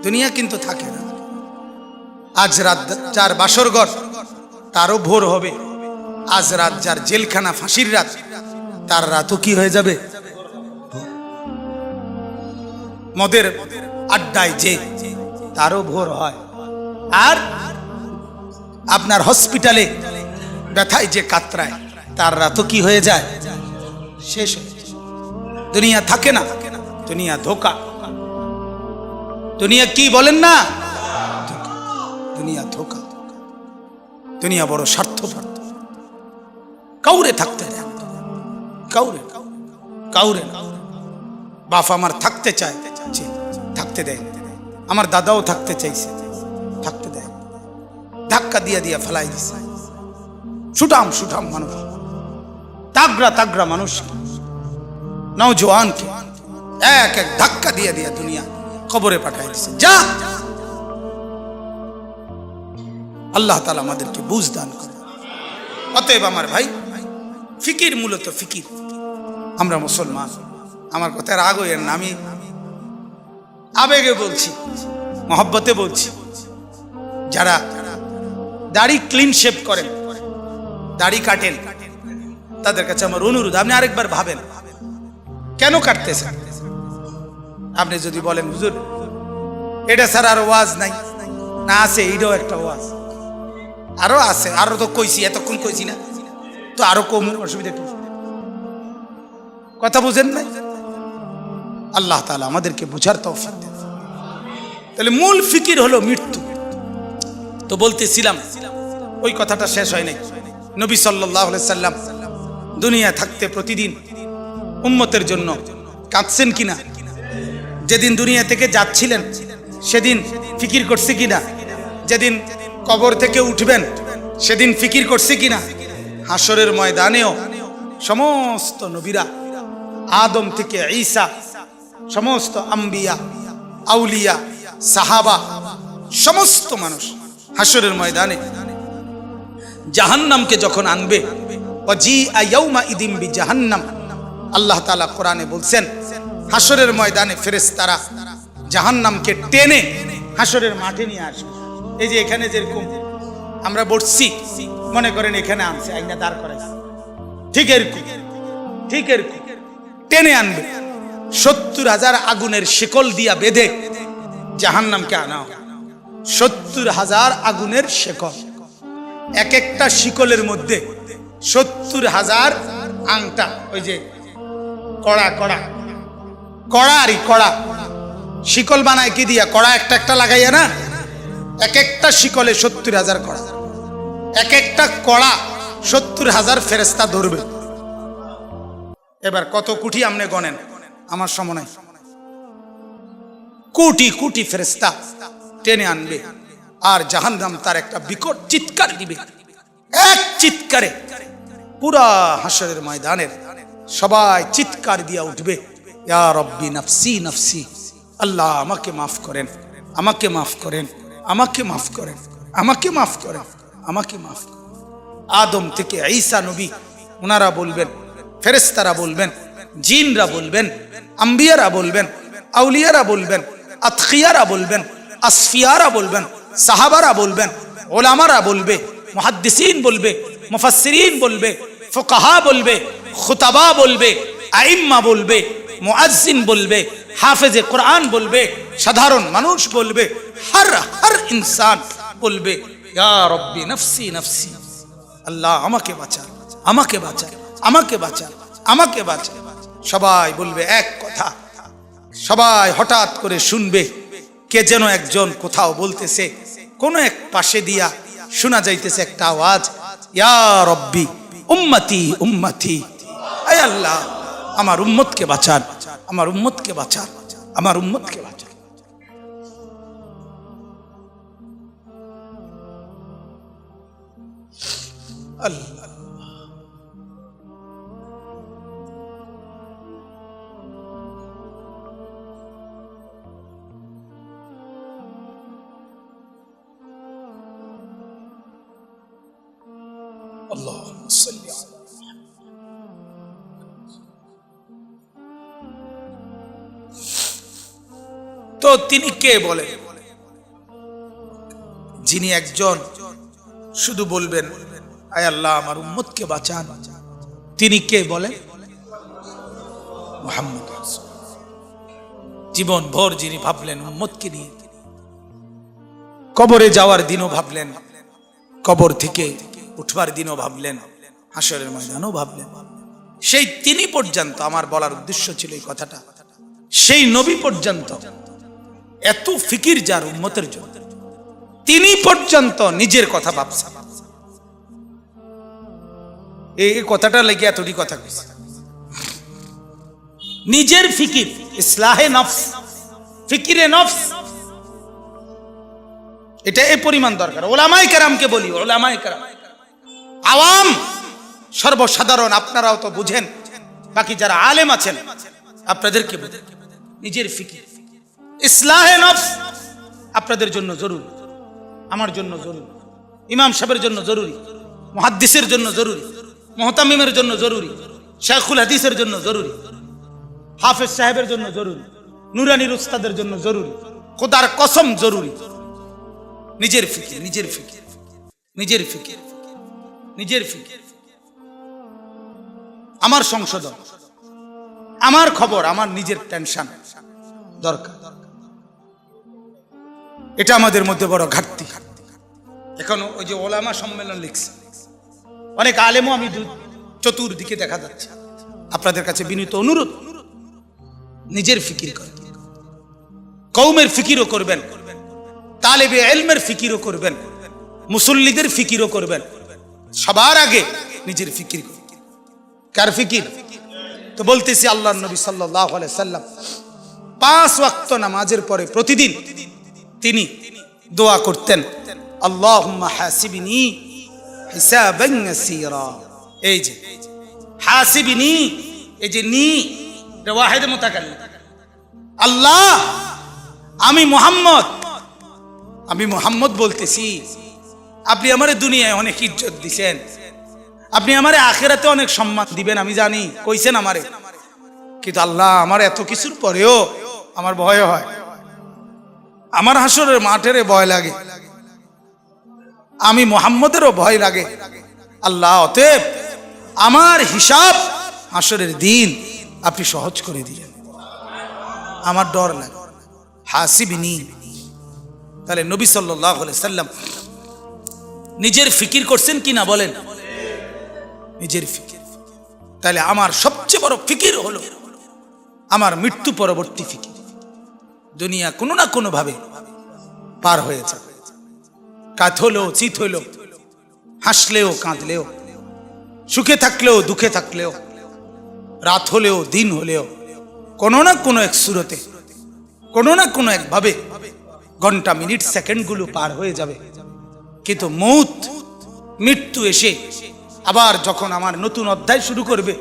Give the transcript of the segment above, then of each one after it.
দুনিয়া কিন্তু থাকে না। আজ রাত যার বাসর ঘর তারও ভোর হবে, আজ রাত যার জেলখানা ফাঁসির রাত তার রাতও কি হয়ে যাবে? মদের আড্ডায় যে তারও ভোর হয়। আর আপনার হসপিটালে ব্যথায় যে কাতরায় তার রাতও কি হয়ে যায়? শেষ হয়ে যায়। দুনিয়া থাকে না, দুনিয়া ধোকা। দুনিয়া কি বলেন না? দুনিয়া ধোকা। দুনিয়া বড় স্বার্থপর, কাউরে থাকতে দেয়, কাউরে কাউরে না। বাপ আমার থাকতে চায়, থাকতে দেয়। আমার দাদাও থাকতে চাইছে, থাকতে দেয়। ধাক্কা দিয়া দিয়া ফেলাই দিছে। সুঠাম সুঠাম মানুষ, তাগড়া তাগড়া মানুষ, নওজোয়ানকে এক এক ধাক্কা দিয়া দিয়া দুনিয়া কবরে পাঠাই দিছে। যা, আল্লাহ তাআলা আমাদেরকে বুঝ দান করে। অতএব আমার ভাই, ফিকির মূলত ফিকির। আমরা মুসলমান, আমার কথা রাগ হইয়েন না, আমি আবেগে বলছি, মহব্বতে বলছি। যারা দাড়ি ক্লিন শেভ করেন, দাড়ি কাটেন, তাদের কাছে আমার অনুরোধ, আপনি আরেকবার ভাবেন কেন কাটতেছেন। আপনি যদি বলেন হুজুর এটা ছাড়া আর ওয়াজ নাই, না আছে, এটাও একটা ওয়াজ, আরো আছে, আরো তো কইছি, এতক্ষণ কইছি না তো, আরো কম, অসুবিধা কি? কথা বুঝেন নাই? আল্লাহ তাআলা আমাদেরকে বুঝার তৌফিক দেন। তাহলে মূল ফিকির হলো মৃত্যু। তো বলতেছিলাম, ওই কথাটা শেষ হয় নাই। নবী সাল্লাল্লাহু আলাইহি সাল্লাম দুনিয়া থাকতে প্রতিদিন উম্মতের জন্য কাঁদছেন কিনা? যেদিন দুনিয়া থেকে যাচ্ছিলেন সেদিন ফিকির করছে কিনা? যেদিন কবর থেকে উঠবেন সেদিন ফিকির করছে কিনা? হাসরের ময়দানেও সমস্ত নবীরা, আদম থেকে ঈসা, সমস্ত আম্বিয়া, আউলিয়া, সাহাবা, সমস্ত মানুষ হাসরের ময়দানে জাহান্নামকে যখন আনবে, ওয়াজিআ ইয়াউমা ইদিম বিজাহান্নাম, আল্লাহ তাআলা কোরআনে বলছেন হাসরের ময়দানে ফেরেশতারা জাহান্নামকে টেনে হাসরের মাঠে নিয়ে আসবে। এই যে এখানে যেরকম আমরা বসছি, মনে করেন এখানে আনছে, আইনা দাঁড় করাইছে, ঠিক এরকম, ঠিক এরকম টেনে আনবে। ৭০,০০০ আগুনের শিকল দিয়া বেঁধে জাহান্নামকে আনা হবে। ৭০,০০০ আগুনের শিকল, এক একটা শিকলের মধ্যে ৭০,০০০ আংটা, ওই যে কড়া কড়া কড়া আরই কড়া, শিকল বানায় কি দিয়া? কড়া একটা একটা লাগাইয়া না, এক একটা শিকলে ৭০,০০০ কড়া, এক একটা কড়া ৭০,০০০ ফেরেশতা ধরবে। এবার কত কোটি আপনি গণেন, আমার সময় নাই। কোটি কোটি ফেরেশতা টেনে আনবে, আর জাহান্নাম তার একটা বিকট চিৎকার দিবে। এক চিৎকারে পুরা হাসরের ময়দানের সবাই চিৎকার দিয়া উঠবে, ইয়া রব্বি নাফসি নাফসি, আল্লাহ আমাকে মাফ করেন, আমাকে মাফ করেন, আমাকে মাফ করেন, আমাকে মাফ করেন, আমাকে মাফ করেন। আদম থেকে ঈসা নবী, ওনারা বলবেন, ফেরেশতারা বলবেন, জিনরা বলবেন, আম্বিয়ারা বলবেন, আউলিয়ারা বলবেন, আতখিয়ারা বলবেন, আসফিয়ারা বলবেন, সাহাবারা বলবেন, ওলামারা বলবে, মুহাদ্দিসিন বলবে, মুফাসসিরিন বলবে, ফুকাহা বলবে, খুতাবা বলবে, আইম্মা বলবে, মুআজ্জিন বলবে, হাফেজে কোরআন বলবে, সাধারণ মানুষ বলবে, হর ইনসান বলবে, ইয়া রব্বি নাফসি নাফসি, আল্লাহ আমাকে বাঁচান, আমাকে বাঁচান, আমাকে বাঁচান, আমাকে বাঁচান। সবাই বলবে এক কথা। সবাই হঠাৎ করে শুনবে কে যেন একজন কোথাও বলতেছে, কোন এক পাশে দিয়া শোনা যাইতেছে একটা আওয়াজ, ইয়া রব্বি উম্মতি উম্মতি, আয় আল্লাহ আমার উম্মতকে বাঁচান, আমার উম্মতকে বাঁচান, আমার উম্মতকে বাঁচান। আল্লাহ আল্লাহুম্মা সাল্লি আলা তো তিনি কে বলেন? যিনি একজন শুধু বলবেন আয় আল্লাহ আমার উম্মতকে বাঁচান, তিনি কে বলেন? মুহাম্মদ। জীবন ভর যিনি ভাবলেন উম্মতকে নিয়ে, কবরে যাওয়ার দিনও ভাবলেন, কবর থেকে উঠবার দিনও ভাবলেন, হাসরের ময়দানও ভাবলেন। সেই তিনি পর্যন্ত, আমার বলার উদ্দেশ্য ছিল এই কথাটা, সেই নবী পর্যন্ত এত ফিকির যার উম্মতের জন্য, তিনি পর্যন্ত নিজের কথা ভাবছেন। এই কথাটা লেগে এতটি কথা কইছে, নিজের ফিকির, ইসলাহে নফস, ফিকিরে নফস, এটা এই পরিমাণ দরকার। ওলামায়ে কেরামকে বলি, ওলামায়ে কেরাম, আওয়াম সর্বসাধারণ আপনারাও তো বুঝেন, বাকি যারা আলেম আছেন আপনাদেরকে বুঝেন, নিজের ফিকির, ইসলাহে নফস আপনাদের জন্য জরুরি, আমার জন্য জরুরি, ইমাম সাহেবের জন্য জরুরি, মুহাদ্দিসের জন্য জরুরি, মুহতামিমের জন্য জরুরি, শাইখুল হাদিসের জন্য জরুরি, হাফেজ সাহেবের জন্য জরুরি, নুরানির উস্তাদের জন্য জরুরি, খোদার কসম জরুরি। নিজের ফিকির, নিজের ফিকির, নিজের ফিকির, নিজের ফিকির, আমার সংশোধন, আমার খবর, আমার নিজের টেনশন দরকার। এটা আমাদের মধ্যে বড় ঘাটতি। এখন ওই যে ওলামা সম্মেলন লিখছে, অনেক আলেমও আমি চতুর্দিকে দেখা যাচ্ছে। আপনাদের কাছে বিনীত অনুরোধ, নিজের ফিকির করেন, কওমের ফিকিরও করবেন, তালেবে ইলমের ফিকিরও করবেন, মুসল্লিদের ফিকিরও করবেন। সবার আগে নিজের ফিকির। কার ফিকির? তো বলতেছি আল্লাহর নবী সাল্লাল্লাহু আলাইহি সাল্লাম 5 ওয়াক্ত নামাজের পরে প্রতিদিন তিনি দোয়া করতেন, আল্লাহুম্মা হাসিবনি হিসাবান ইয়াসীরা। এই যে হাসিবনি, এই যে নি ওয়াহিদ মুতাকাল্লিম, আল্লাহ আমি মুহাম্মদ বলতেছি, আপনি আমারে দুনিয়ায় অনেক ইজ্জত দিছেন, আপনি আমারে আখিরাতে অনেক সম্মান দিবেন, আমি জানি, কইছেন আমারে, কিন্তু আল্লাহ আমার এত কিছুর পরেও আমার ভয় হয়, আমার হাসরের মাঠের ভয় লাগে, আমি মুহাম্মদেরও ভয় লাগে। আল্লাহ অতএব আমার হিসাব হাসরের দিন আপনি সহজ করে দিলেন, আমার ডর লাগে, হাসিবনি। তাহলে নবী সাল্লাল্লাহু আলাইহি সাল্লাম নিজের ফিকির করছেন কি না বলেন? নিজের ফিকির। তাহলে আমার সবচেয়ে বড় ফিকির হলো আমার মৃত্যু পরবর্তী ফিকির। দুনিয়া কোনো না কোনো ভাবে পার হয়ে যাবে, কাত হলেও চিত হলেও, হাসলেও কাঁদলেও, সুখে থাকলেও দুঃখে থাকলেও, রাত হলেও দিন হলেও, কোনো না কোনো এক সুরতে, কোনো না কোনো একভাবে ঘন্টা মিনিট সেকেন্ডগুলো পার হয়ে যাবে। কিন্তু মৃত্যু এসে আবার যখন আমার নতুন অধ্যায় শুরু করবে,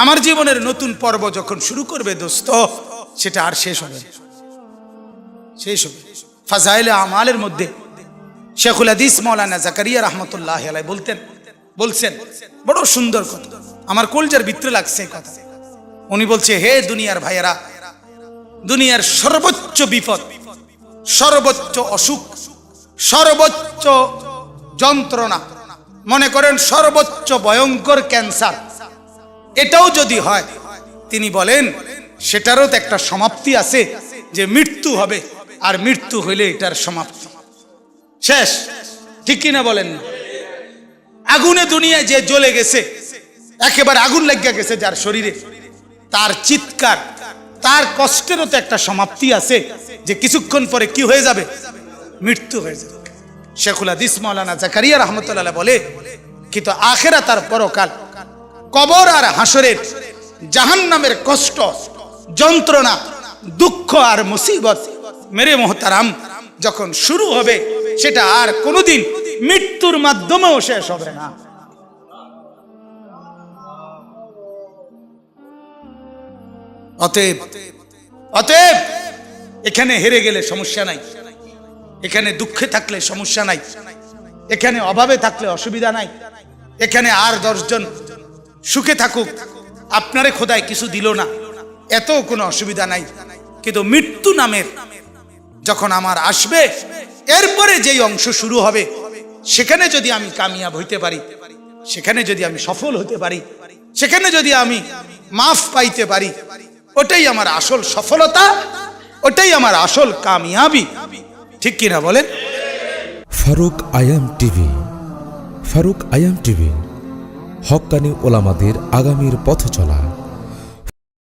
আমার জীবনের নতুন পর্ব যখন শুরু করবে দোস্ত, সেটা আর শেষ হবে, শেষ হবে। ফাজাইলে আমালের মধ্যে শেখুল হাদিস মাওলানা জাকারিয়া রাহমাতুল্লাহ আলাইহি বলছেন বড় সুন্দর কথা, আমার কলজার ভিতরে লাগছে কথা। উনি বলছে, হে দুনিয়ার ভাইয়েরা, দুনিয়ার সর্বোচ্চ বিপদ, সর্বোচ্চ অসুখ, সর্বোচ্চ যন্ত্রণা, মনে করেন সর্বোচ্চ ভয়ঙ্কর ক্যান্সার, এটাও যদি হয়, তিনি বলেন সেটারও তো একটা সমাপ্তি আছে, যে মৃত্যু হবে, আর মৃত্যু হইলে এটার সমাপ্তি শেষ, ঠিক কিনা বলেন? আগুনে দুনিয়ায় যে জ্বলে গেছে, একেবারে আগুন লাগিয়া গেছে যার শরীরে, তার চিৎকার, তার কষ্টেরও তো একটা সমাপ্তি আছে, যে কিছুক্ষণ পরে কি হয়ে যাবে? মৃত্যু হয়ে যাবে। শেখুল হাদিস মাওলানা জাকারিয়া রাহমাতুল্লাহ বলে, কিন্তু আখিরাত আর পরকাল, কবর আর হাসরের জাহান্নামের কষ্ট, যন্ত্রণা, দুঃখ আর মুসিবত মেরে মোহতারাম যখন শুরু হবে, সেটা আর কোনোদিন মৃত্যুর মাধ্যমেও শেষ হবে না। অতএব এখানে হেরে গেলে সমস্যা নাই, এখানে দুঃখে থাকলে সমস্যা নাই, এখানে অভাবে থাকলে অসুবিধা নাই, এখানে আর 10 জন সুখে থাকুক, আপনারে খোদায় কিছু দিল না, এত কোনো অসুবিধা নাই। কিন্তু মৃত্যু নামের যখন আমার আসবে, এরপরে যেই অংশ শুরু হবে সেখানে যদি আমি কামিয়াব হইতে পারি, সেখানে যদি আমি সফল হতে পারি, সেখানে যদি আমি মাফ পাইতে পারি, ওটাই আমার আসল সফলতা, ওটাই আমার আসল কামিয়াবি। ঠিক কিনা বলেন? ফারুক আয়াম টিভি। ফারুক আয়াম টিভি, হক্কানি ওলামাদের আগামীর পথ চলা।